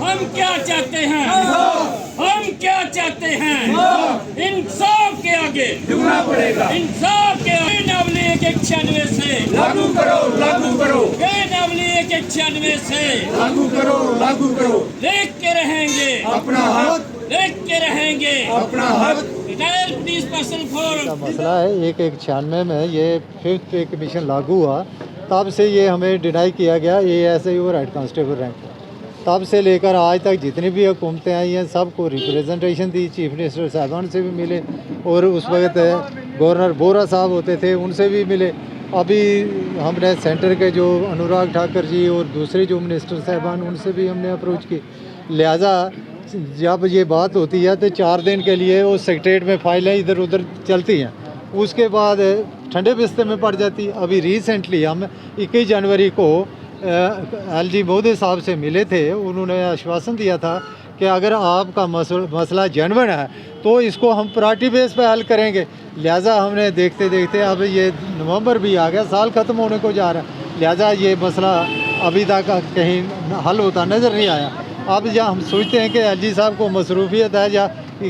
हम क्या चाहते हैं, हम क्या चाहते हैं, इंसाफ के आगे झुकना पड़ेगा। इंसाफ के आगे नवली 196 से लागू करो, लागू करो, नवली 196 से लागू करो, लागू करो। देख के रहेंगे, अपना हक, देख के रहेंगे अपना हक। रिटायर्ड पुलिस पर्सन का फॉर मसला है 196 में ये 5th पे कमीशन लागू हुआ, तब से ये हमें डिनाई किया गया ASI और हेड कांस्टेबल रैंक। तब से लेकर आज तक जितनी भी हुकूमतें आई हैं सबको रिप्रेजेंटेशन दी, चीफ मिनिस्टर साहबान से भी मिले और उस वक्त गवर्नर बोरा साहब होते थे उनसे भी मिले। अभी हमने सेंटर के जो अनुराग ठाकर जी और दूसरे जो मिनिस्टर साहबान उनसे भी हमने अप्रोच की। लिहाजा जब ये बात होती है तो 4 दिन के लिए वो सेक्रेटरीट में फाइलें इधर उधर चलती हैं, उसके बाद ठंडे बिस्तर में पड़ जाती। अभी रिसेंटली हम 21 जनवरी को LG मोदी साहब से मिले थे, उन्होंने आश्वासन दिया था कि अगर आपका मसला जेन्युइन है तो इसको हम प्रायोरिटी बेस पे हल करेंगे। लिहाजा हमने देखते देखते अब ये नवंबर भी आ गया, साल ख़त्म होने को जा रहा है, लिहाजा ये मसला अभी तक कहीं हल होता नज़र नहीं आया। अब या हम सोचते हैं कि LG साहब को मसरूफियत है या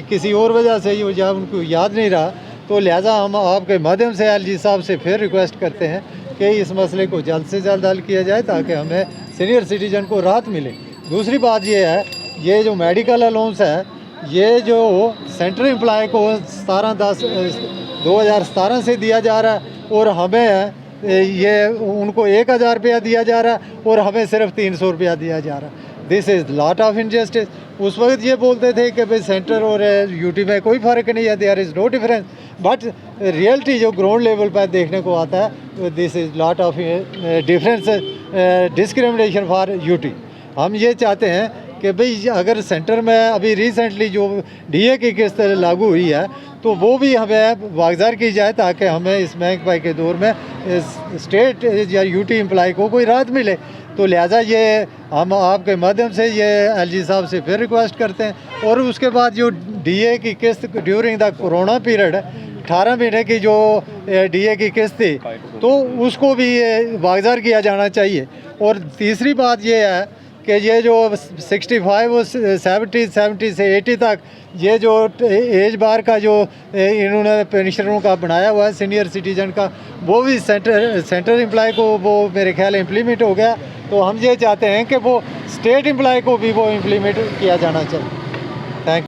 किसी और वजह से या उनको याद नहीं रहा, तो लिहाजा हम आपके माध्यम से LG साहब से फिर रिक्वेस्ट करते हैं कि इस मसले को जल्द से जल्द हल किया जाए ताकि हमें सीनियर सिटीजन को राहत मिले। दूसरी बात ये है, ये जो मेडिकल अलाउंस है ये जो सेंट्रल एम्प्लॉय को 17/10/2017 से दिया जा रहा है और हमें ये उनको 1000 रुपया दिया जा रहा है और हमें सिर्फ 300 रुपया दिया जा रहा है। This is lot of injustice. उस वक्त ये बोलते थे कि भाई सेंटर और यूटी में कोई फ़र्क नहीं है, there is no difference, but reality जो ग्राउंड लेवल पर देखने को आता है this is lot of difference, discrimination for UT. हम ये चाहते हैं कि भाई अगर सेंटर में अभी रिसेंटली जो DA की किस्त लागू हुई है तो वो भी हमें वागज़ार की जाए ताकि हमें इस महंगाई के दौर में स्टेट या यूटी एम्प्लॉय को कोई राहत मिले। तो लिहाजा ये हम आपके माध्यम से ये LG साहब से फिर रिक्वेस्ट करते हैं। और उसके बाद जो DA की किस्त ड्यूरिंग द कोरोना पीरियड 18 महीने की जो DA की किस्त थी तो उसको भी वागज़ार किया जाना चाहिए। और तीसरी बात ये है कि ये जो 65 और 70 से 80 तक ये जो एज बार का जो इन्होंने पेंशनरों का बनाया हुआ है सीनियर सिटीजन का, वो भी सेंट्रल एम्प्लॉय को वो मेरे ख्याल इम्प्लीमेंट हो गया। तो हम ये चाहते हैं कि वो स्टेट एम्प्लॉय को भी वो इम्प्लीमेंट किया जाना चाहिए। Thank you.